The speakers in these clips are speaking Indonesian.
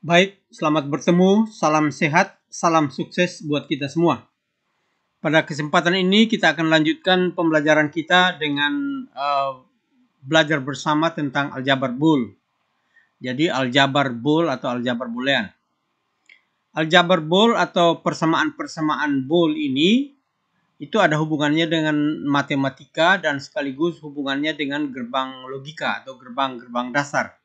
Baik, selamat bertemu, salam sehat, salam sukses buat kita semua. Pada kesempatan ini kita akan lanjutkan pembelajaran kita dengan belajar bersama tentang aljabar Boole. Jadi aljabar Boole atau aljabar boolean. Aljabar Boole atau persamaan-persamaan Boole ini itu ada hubungannya dengan matematika dan sekaligus hubungannya dengan gerbang logika atau gerbang-gerbang dasar.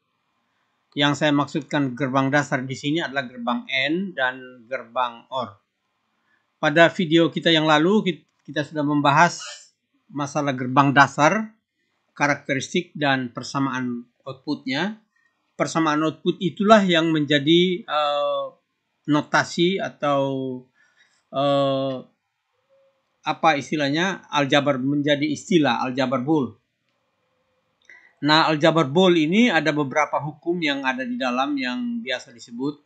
Yang saya maksudkan gerbang dasar di sini adalah gerbang AND dan gerbang OR. Pada video kita yang lalu kita sudah membahas masalah gerbang dasar, karakteristik dan persamaan outputnya. Persamaan output itulah yang menjadi notasi atau apa istilahnya aljabar, menjadi istilah aljabar Boole. Nah, aljabar Boole ini ada beberapa hukum yang ada di dalam yang biasa disebut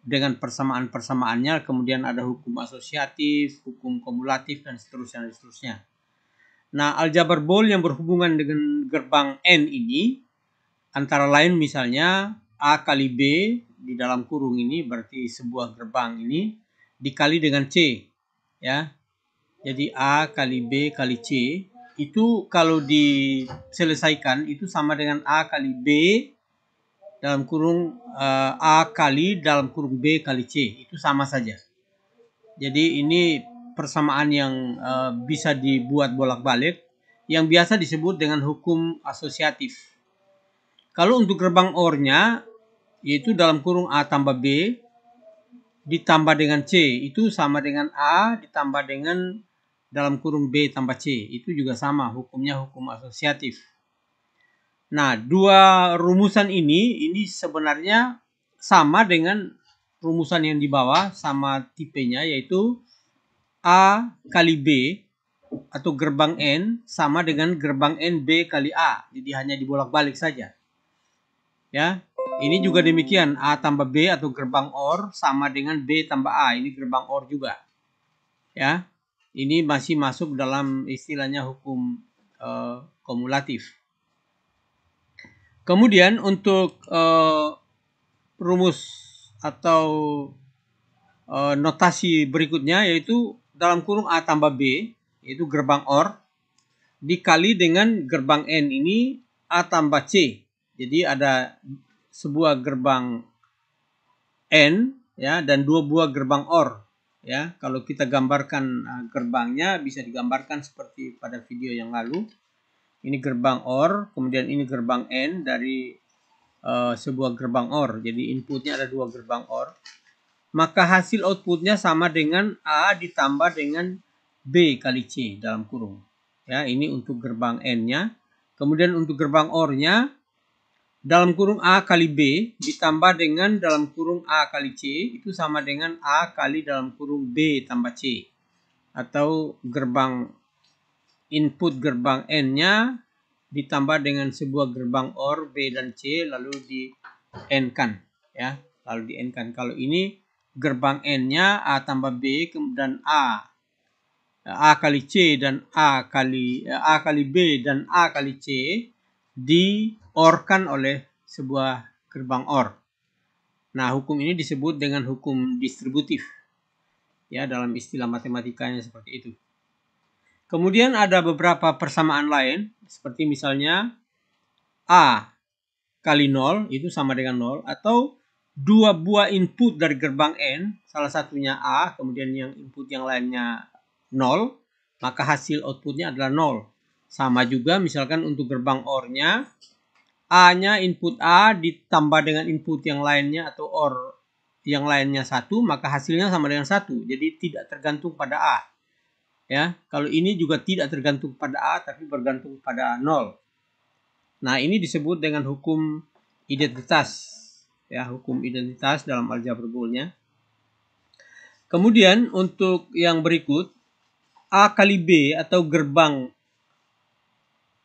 dengan persamaan-persamaannya, kemudian ada hukum asosiatif, hukum kumulatif, dan seterusnya. Nah, aljabar Boole yang berhubungan dengan gerbang N ini, antara lain misalnya A kali B di dalam kurung ini, berarti sebuah gerbang ini, dikali dengan C. Ya, jadi A kali B kali C, itu kalau diselesaikan, itu sama dengan A kali B dalam kurung A kali dalam kurung B kali C, itu sama saja. Jadi ini persamaan yang bisa dibuat bolak-balik yang biasa disebut dengan hukum asosiatif. Kalau untuk gerbang OR-nya, yaitu dalam kurung A tambah B ditambah dengan C, itu sama dengan A ditambah dengan dalam kurung B tambah C, itu juga sama, hukumnya hukum asosiatif. Nah, dua rumusan ini sebenarnya sama dengan rumusan yang di bawah, sama tipenya, yaitu A kali B atau gerbang N sama dengan gerbang N B kali A. Jadi hanya dibolak-balik saja. Ya, ini juga demikian, A tambah B atau gerbang OR sama dengan B tambah A. Ini gerbang OR juga. Ya, ini masih masuk dalam istilahnya hukum kumulatif. Kemudian untuk rumus atau notasi berikutnya, yaitu dalam kurung A tambah B, yaitu gerbang OR, dikali dengan gerbang N ini A tambah C. Jadi ada sebuah gerbang N, ya, dan dua buah gerbang OR. Ya, kalau kita gambarkan gerbangnya bisa digambarkan seperti pada video yang lalu. Ini gerbang OR, kemudian ini gerbang N dari sebuah gerbang OR. Jadi inputnya ada dua gerbang OR. Maka hasil outputnya sama dengan A ditambah dengan B kali C dalam kurung. Ya, ini untuk gerbang N-nya. Kemudian untuk gerbang OR-nya, dalam kurung A kali B ditambah dengan dalam kurung A kali C, itu sama dengan A kali dalam kurung B tambah C. Atau gerbang input gerbang N-nya ditambah dengan sebuah gerbang OR B dan C, lalu di N-kan. Ya, lalu di N-kan. Kalau ini gerbang N-nya A tambah B dan A kali C dan A kali B dan A kali C di-OR-kan oleh sebuah gerbang OR. Nah, hukum ini disebut dengan hukum distributif. Ya, dalam istilah matematikanya seperti itu. Kemudian ada beberapa persamaan lain, seperti misalnya A kali 0 itu sama dengan 0, atau dua buah input dari gerbang N, salah satunya A, kemudian yang input yang lainnya 0, maka hasil outputnya adalah 0. Sama juga misalkan untuk gerbang OR-nya, A-nya input A ditambah dengan input yang lainnya atau OR yang lainnya 1, maka hasilnya sama dengan 1. Jadi tidak tergantung pada A. Ya, kalau ini juga tidak tergantung pada A, tapi bergantung pada 0. Nah, ini disebut dengan hukum identitas. Ya, hukum identitas dalam aljabar Boole-nya. Kemudian untuk yang berikut, A kali B atau gerbang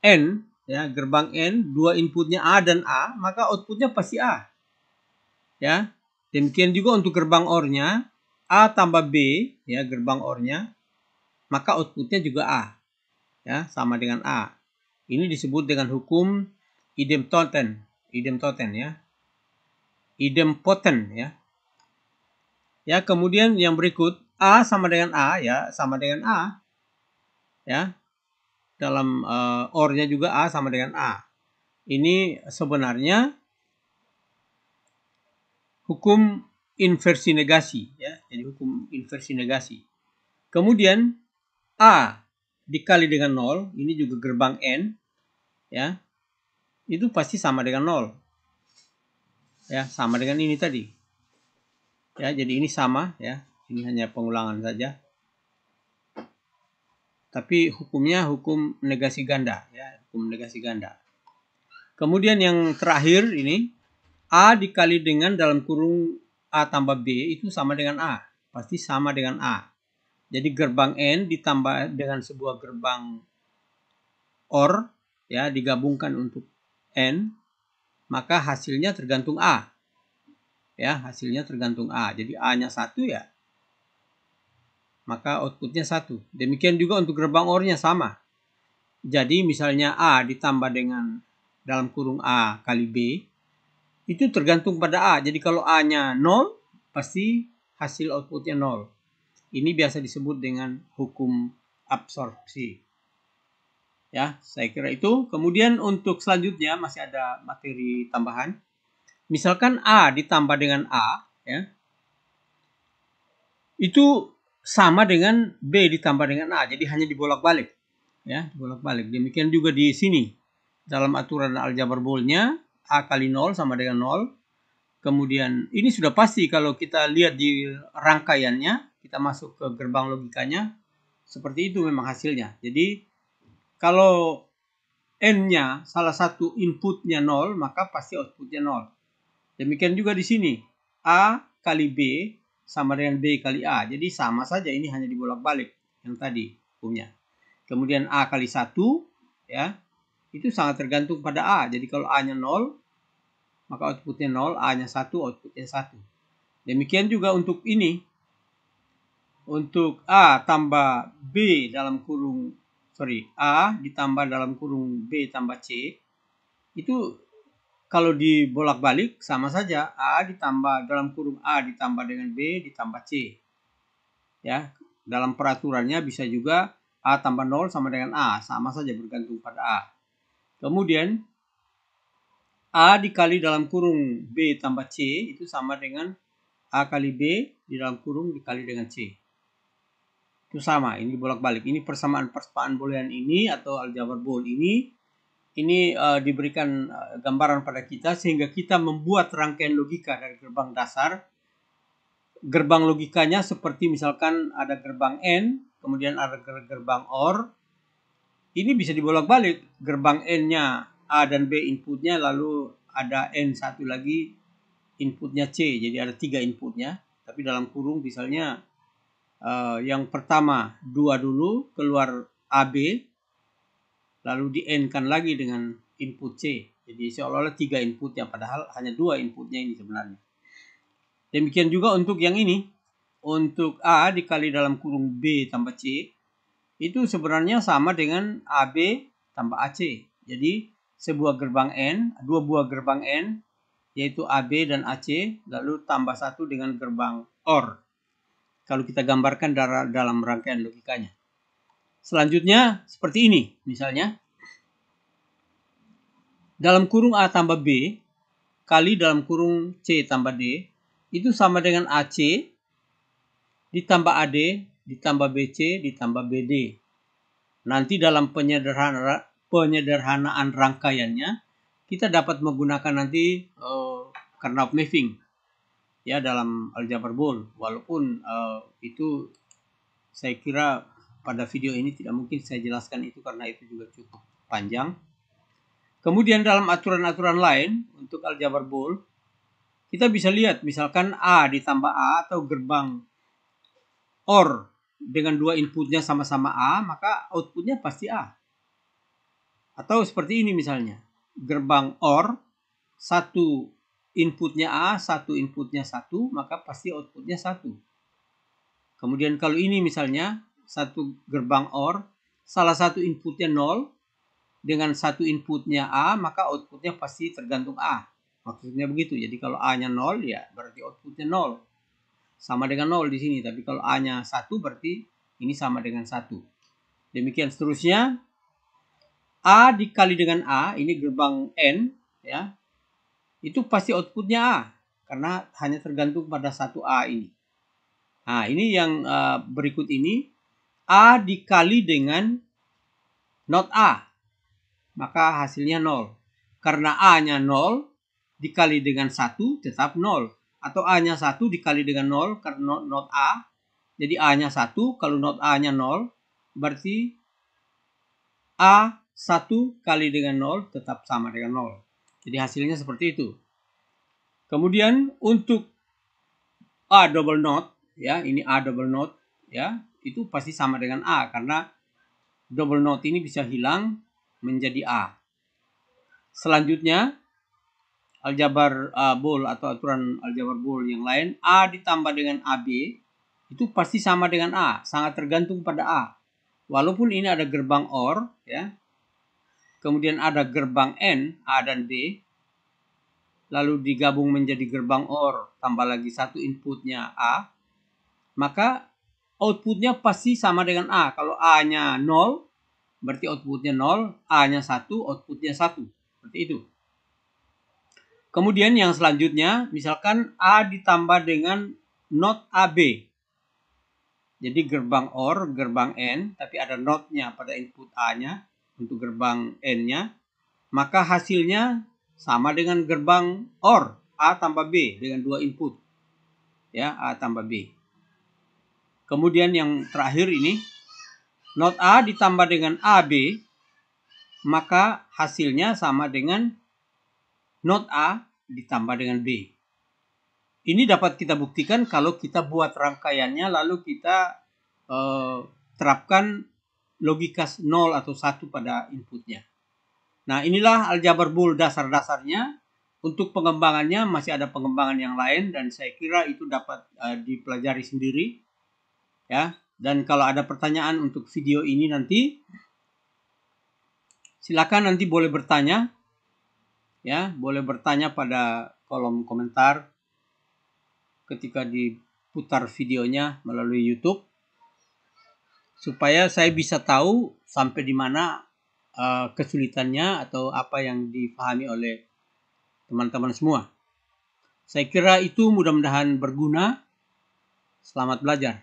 N, ya, gerbang N, dua inputnya A dan A, maka outputnya pasti A. Ya, demikian juga untuk gerbang OR-nya, A tambah B, ya, gerbang OR-nya, maka outputnya juga A. Ya, sama dengan A. Ini disebut dengan hukum idemtoten, ya. idempotent ya. Ya, kemudian yang berikut A sama dengan A ya, sama dengan A. Ya. Dalam OR-nya juga A sama dengan A. Ini sebenarnya hukum inversi negasi ya. Jadi hukum inversi negasi. Kemudian A dikali dengan 0, ini juga gerbang N ya. Itu pasti sama dengan 0. Ya, sama dengan ini tadi. Ya, jadi ini sama ya. Ini hanya pengulangan saja. Tapi hukumnya hukum negasi ganda ya, hukum negasi ganda. Kemudian yang terakhir ini A dikali dengan dalam kurung A tambah B itu sama dengan A. Pasti sama dengan A. Jadi gerbang N ditambah dengan sebuah gerbang OR ya, digabungkan untuk N, maka hasilnya tergantung A. Ya, hasilnya tergantung A. Jadi A-nya 1 ya, maka outputnya 1. Demikian juga untuk gerbang OR-nya sama. Jadi misalnya A ditambah dengan dalam kurung A kali B, itu tergantung pada A. Jadi kalau A-nya 0, pasti hasil outputnya 0. Ini biasa disebut dengan hukum absorpsi. Ya, saya kira itu. Kemudian untuk selanjutnya masih ada materi tambahan. Misalkan A ditambah dengan A, ya, itu sama dengan B ditambah dengan A. Jadi hanya dibolak-balik. Ya, dibolak-balik. Demikian juga di sini. Dalam aturan aljabar Boole-nya, A kali 0 sama dengan 0. Kemudian ini sudah pasti kalau kita lihat di rangkaiannya, kita masuk ke gerbang logikanya, seperti itu memang hasilnya. Jadi kalau N-nya salah satu inputnya 0, maka pasti outputnya 0. Demikian juga di sini. A kali B sama dengan B kali A. Jadi sama saja, ini hanya dibolak-balik yang tadi hukumnya. Kemudian A kali 1 ya, itu sangat tergantung pada A. Jadi kalau A-nya 0, maka outputnya 0, A-nya 1, outputnya 1. Demikian juga untuk ini. Untuk A tambah B dalam kurung, A ditambah dalam kurung B tambah C, itu kalau dibolak-balik sama saja, A ditambah dalam kurung A ditambah dengan B ditambah C. Ya, dalam peraturannya bisa juga A tambah 0 sama dengan A, sama saja bergantung pada A. Kemudian A dikali dalam kurung B tambah C itu sama dengan A kali B di dalam kurung dikali dengan C. Itu sama, ini bolak-balik. Ini persamaan boolean ini atau aljabar Boole ini diberikan gambaran pada kita sehingga kita membuat rangkaian logika dari gerbang dasar. Gerbang logikanya seperti misalkan ada gerbang N, kemudian ada gerbang OR. Ini bisa dibolak-balik. Gerbang N-nya A dan B inputnya, lalu ada N satu lagi inputnya C. Jadi ada 3 inputnya. Tapi dalam kurung misalnya yang pertama 2 dulu keluar AB, lalu di N-kan lagi dengan input C. Jadi seolah-olah 3 inputnya, padahal hanya 2 inputnya ini sebenarnya. Demikian juga untuk yang ini. Untuk A dikali dalam kurung B tambah C, itu sebenarnya sama dengan AB tambah AC. Jadi sebuah gerbang N, 2 buah gerbang N, yaitu AB dan AC, lalu tambah 1 dengan gerbang OR. Kalau kita gambarkan dalam rangkaian logikanya. Selanjutnya seperti ini misalnya. Dalam kurung A tambah B kali dalam kurung C tambah D itu sama dengan AC ditambah AD ditambah BC ditambah BD. Nanti dalam penyederhanaan rangkaiannya kita dapat menggunakan nanti Carnot mapping ya dalam aljabar Boole. Walaupun itu saya kira pada video ini tidak mungkin saya jelaskan itu karena itu juga cukup panjang. Kemudian dalam aturan-aturan lain untuk aljabar Boole, kita bisa lihat misalkan A ditambah A atau gerbang OR dengan 2 inputnya sama-sama A, maka outputnya pasti A. Atau seperti ini misalnya, gerbang OR, 1 inputnya A, 1 inputnya 1, maka pasti outputnya 1. Kemudian kalau ini misalnya, 1 gerbang OR, salah satu inputnya 0, dengan 1 inputnya A, maka outputnya pasti tergantung A. Maksudnya begitu. Jadi kalau A-nya 0 ya berarti outputnya 0. Sama dengan 0 di sini. Tapi kalau A-nya 1 berarti ini sama dengan 1. Demikian seterusnya. A dikali dengan A, ini gerbang N, ya, itu pasti outputnya A. Karena hanya tergantung pada satu A ini. Nah, ini yang berikut ini. A dikali dengan not A. Maka hasilnya 0. Karena A-nya 0 dikali dengan 1 tetap 0. Atau A-nya 1 dikali dengan 0 karena not A. Jadi A-nya 1, kalau not A-nya 0, berarti A 1 kali dengan 0 tetap sama dengan 0. Jadi hasilnya seperti itu. Kemudian untuk A double not, ya, ini A double not, ya, itu pasti sama dengan A karena double not ini bisa hilang menjadi A. Selanjutnya aljabar Boole atau aturan aljabar Boole yang lain, A ditambah dengan AB itu pasti sama dengan A, sangat tergantung pada A. Walaupun ini ada gerbang OR, ya. Kemudian ada gerbang N, A dan B. Lalu digabung menjadi gerbang OR, tambah lagi satu inputnya A. Maka outputnya pasti sama dengan A. Kalau A-nya 0, berarti outputnya 0. A-nya 1, outputnya 1. Seperti itu. Kemudian yang selanjutnya, misalkan A ditambah dengan not AB. Jadi gerbang OR, gerbang N, tapi ada not-nya pada input A-nya untuk gerbang N-nya. Maka hasilnya sama dengan gerbang OR, A tambah B dengan dua input. Ya, A tambah B. Kemudian yang terakhir ini, not A ditambah dengan AB, maka hasilnya sama dengan not A ditambah dengan B. Ini dapat kita buktikan kalau kita buat rangkaiannya lalu kita terapkan logika 0 atau 1 pada inputnya. Nah, inilah aljabar Boole dasar-dasarnya. Untuk pengembangannya masih ada pengembangan yang lain dan saya kira itu dapat dipelajari sendiri. Ya, dan kalau ada pertanyaan untuk video ini nanti silakan nanti boleh bertanya. Ya, boleh bertanya pada kolom komentar ketika diputar videonya melalui YouTube supaya saya bisa tahu sampai di mana kesulitannya atau apa yang dipahami oleh teman-teman semua. Saya kira itu mudah-mudahan berguna. Selamat belajar.